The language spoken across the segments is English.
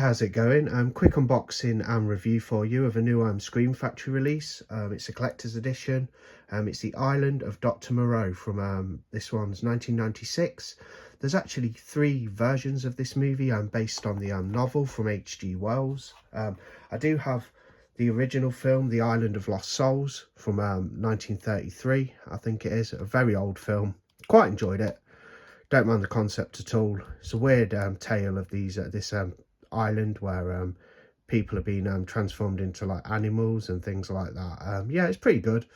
how's it going? Quick unboxing and review for you of a new Scream Factory release. It's a collector's edition. It's The Island of Dr. Moreau from this one's 1996. There's actually 3 versions of this movie based on the novel from H.G. Wells. I do have the original film, The Island of Lost Souls, from 1933, I think it is. A very old film. Quite enjoyed it. Don't mind the concept at all. It's a weird tale of this island where people are being transformed into like animals and things like that. Yeah, it's pretty good.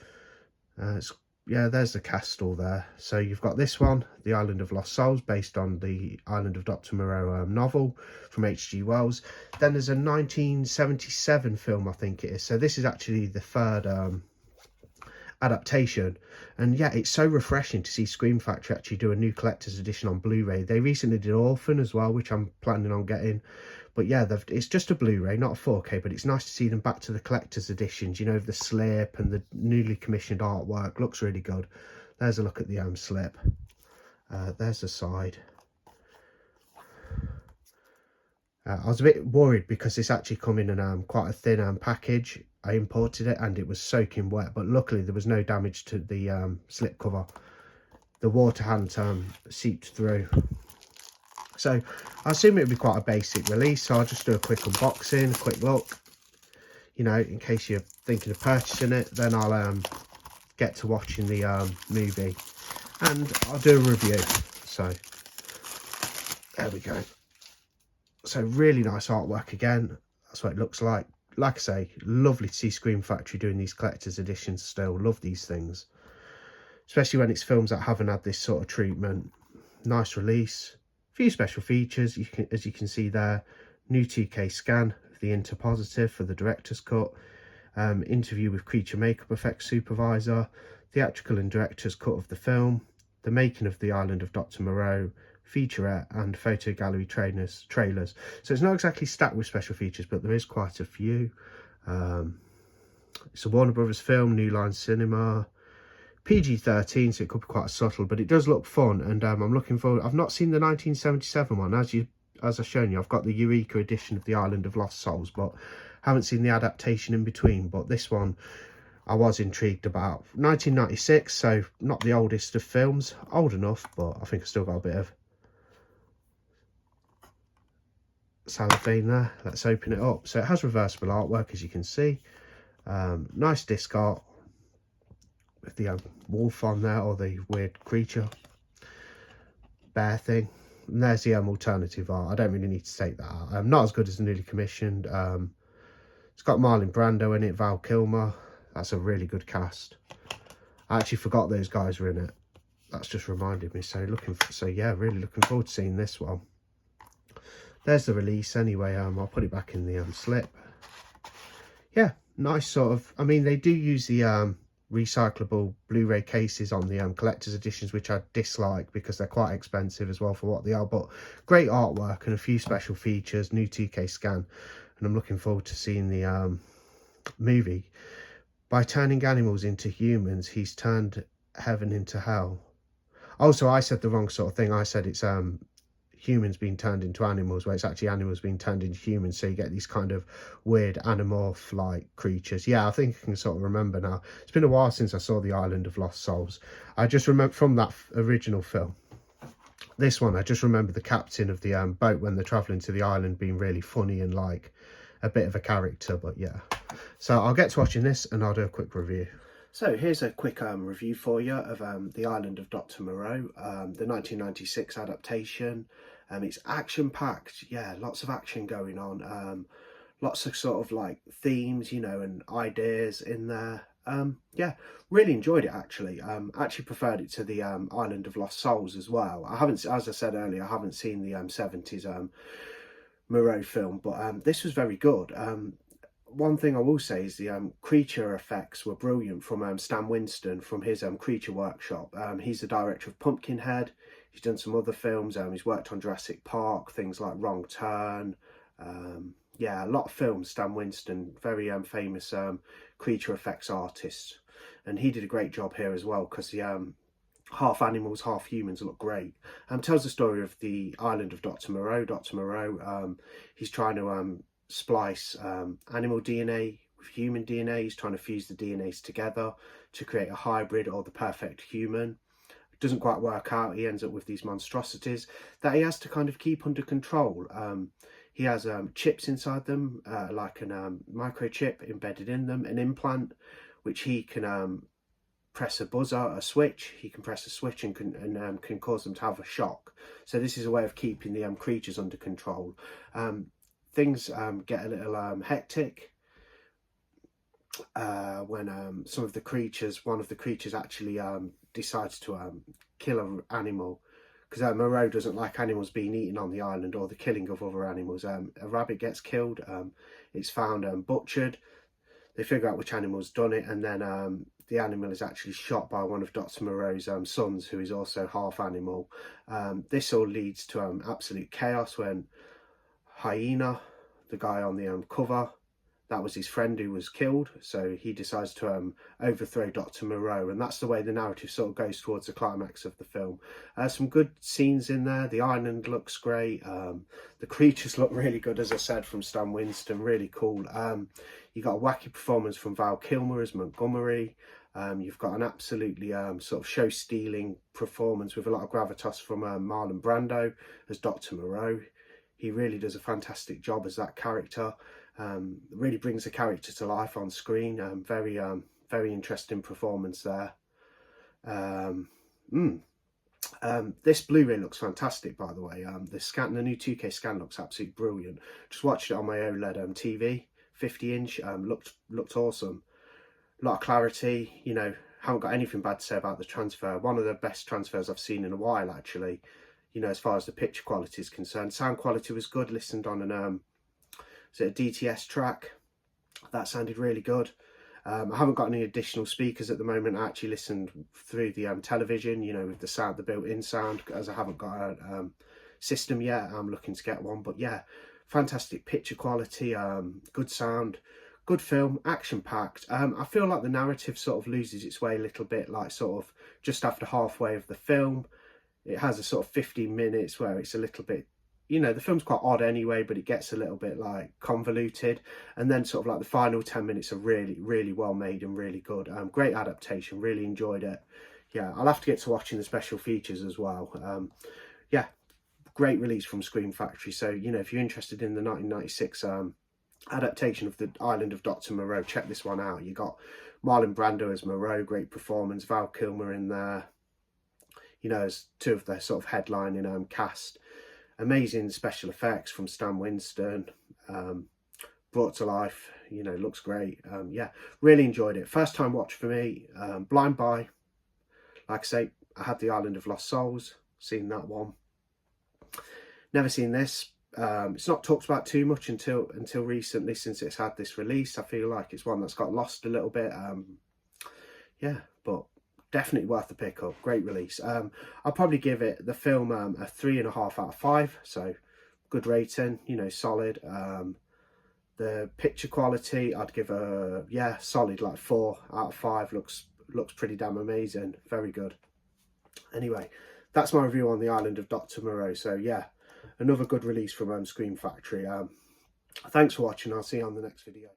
Yeah, there's the cast all there. So you've got this one, The Island of Lost Souls, based on the Island of Dr. Moreau novel from H.G. Wells. Then there's a 1977 film, I think it is. So this is actually the third adaptation, and yeah, it's so refreshing to see Scream Factory actually do a new collector's edition on Blu-ray. They recently did Orphan as well, which I'm planning on getting, but yeah, it's just a Blu-ray, not a 4K, but it's nice to see them back to the collector's editions, you know, the slip and the newly commissioned artwork. Looks really good. There's a look at the slip. There's the side. I was a bit worried because this actually come in quite a thin package. I imported it and it was soaking wet, but luckily there was no damage to the slip cover. The water hadn't seeped through. So I assume it would be quite a basic release, so I'll just do a quick unboxing, a quick look. You know, in case you're thinking of purchasing it, then I'll get to watching the movie and I'll do a review. So there we go. So really nice artwork again. That's what it looks like. Like I say, lovely to see Scream Factory doing these collector's editions still. Love these things. Especially when it's films that haven't had this sort of treatment. Nice release. A few special features, as you can see there. New 2K scan of the interpositive for the director's cut. Interview with creature makeup effects supervisor. Theatrical and director's cut of the film. The making of The Island of Dr. Moreau. Featurette and photo gallery trailers. So it's not exactly stacked with special features, but there is quite a few. It's a Warner Brothers film, New Line Cinema, PG-13, so it could be quite subtle, but it does look fun, and I'm looking forward. I've not seen the 1977 one, as I've shown you. I've got the Eureka edition of The Island of Lost Souls, but haven't seen the adaptation in between. But this one I was intrigued about. 1996, so not the oldest of films. Old enough, but I think I've still got a bit of cellophane there. Let's open it up. So it has reversible artwork, as you can see. Nice disc art with the wolf on there, or the weird creature bear thing. And there's the alternative art. I don't really need to take that out. Not as good as the newly commissioned. It's got Marlon Brando in it, Val Kilmer. That's a really good cast. I actually forgot those guys were in it. That's just reminded me. So yeah, really looking forward to seeing this one. There's the release anyway. I'll put it back in the slip. Yeah, nice sort of. I mean, they do use the recyclable Blu-ray cases on the collector's editions, which I dislike because they're quite expensive as well for what they are. But great artwork and a few special features, new 2K scan, and I'm looking forward to seeing the movie. By turning animals into humans, he's turned heaven into hell. Also, I said the wrong sort of thing. I said it's humans being turned into animals, where it's actually animals being turned into humans, so you get these kind of weird animorph like creatures. Yeah, I think I can sort of remember now. It's been a while since I saw The Island of Lost Souls. I just remember from that original film. This one, I just remember the captain of the boat when they're traveling to the island being really funny and like a bit of a character. But yeah, so I'll get to watching this and I'll do a quick review. So here's a quick review for you of The Island of Dr. Moreau, the 1996 adaptation. It's action-packed, yeah, lots of action going on, lots of sort of like themes, you know, and ideas in there. Yeah, really enjoyed it actually. Actually preferred it to the Island of Lost Souls as well. I haven't, as I said earlier, I haven't seen the 70s Moreau film, but this was very good. One thing I will say is the creature effects were brilliant from Stan Winston from his Creature Workshop. He's the director of Pumpkinhead. He's done some other films. He's worked on Jurassic Park, things like Wrong Turn. Yeah, a lot of films. Stan Winston, very famous creature effects artist, and he did a great job here as well because the half animals, half humans, look great. Tells the story of the island of Dr. Moreau. Dr. Moreau, he's trying to splice animal DNA with human DNA. He's trying to fuse the DNAs together to create a hybrid or the perfect human. It doesn't quite work out. He ends up with these monstrosities that he has to kind of keep under control. He has chips inside them, like a microchip embedded in them, an implant, which he can press a buzzer, a switch. He can press a switch and can cause them to have a shock. So this is a way of keeping the creatures under control. Things get a little hectic when some of the creatures, one of the creatures actually decides to kill an animal, because Moreau doesn't like animals being eaten on the island or the killing of other animals. A rabbit gets killed, it's found butchered. They figure out which animal's done it, and then the animal is actually shot by one of Dr. Moreau's sons, who is also half animal. This all leads to absolute chaos when Hyena, the guy on the cover, that was his friend who was killed, so he decides to overthrow Dr. Moreau, and that's the way the narrative sort of goes towards the climax of the film. Some good scenes in there. The island looks great. The creatures look really good, as I said, from Stan Winston. Really cool. You got a wacky performance from Val Kilmer as Montgomery. You've got an absolutely sort of show-stealing performance with a lot of gravitas from Marlon Brando as Dr. Moreau. He really does a fantastic job as that character. Really brings the character to life on screen. Very interesting performance there. This Blu-ray looks fantastic, by the way. The new 2K scan looks absolutely brilliant. Just watched it on my OLED TV, 50-inch. Looked awesome. A lot of clarity. You know, haven't got anything bad to say about the transfer. One of the best transfers I've seen in a while, actually. You know, as far as the picture quality is concerned. Sound quality was good. Listened on an a DTS track. That sounded really good. I haven't got any additional speakers at the moment. I actually listened through the television, you know, with the sound, the built-in sound, as I haven't got a system yet. I'm looking to get one, but yeah, fantastic picture quality, good sound, good film, action-packed. I feel like the narrative sort of loses its way a little bit, like sort of just after halfway of the film. It has a sort of 15 minutes where it's a little bit, you know, the film's quite odd anyway, but it gets a little bit like convoluted, and then sort of like the final 10 minutes are really well made and really good. Great adaptation, really enjoyed it. Yeah, I'll have to get to watching the special features as well. Yeah, great release from Scream Factory. So, you know, if you're interested in the 1996 adaptation of The Island of Dr. Moreau, check this one out. You got Marlon Brando as Moreau, great performance. Val Kilmer in there, you know, as two of their sort of headlining cast. Amazing special effects from Stan Winston, brought to life, you know, looks great. Yeah, really enjoyed it. First time watch for me. Blind Buy, like I say, I had The Island of Lost Souls, seen that one. Never seen this. It's not talked about too much until recently, since it's had this release. I feel like it's one that's got lost a little bit. Yeah, but definitely worth the pick up. Great release. I'll probably give it, the film, a 3.5 out of 5. So good rating, you know, solid. The picture quality, I'd give a, yeah, solid, like 4 out of 5. Looks pretty damn amazing. Very good. Anyway, that's my review on The Island of Dr. Moreau. So yeah, another good release from Scream Factory. Thanks for watching. I'll see you on the next video.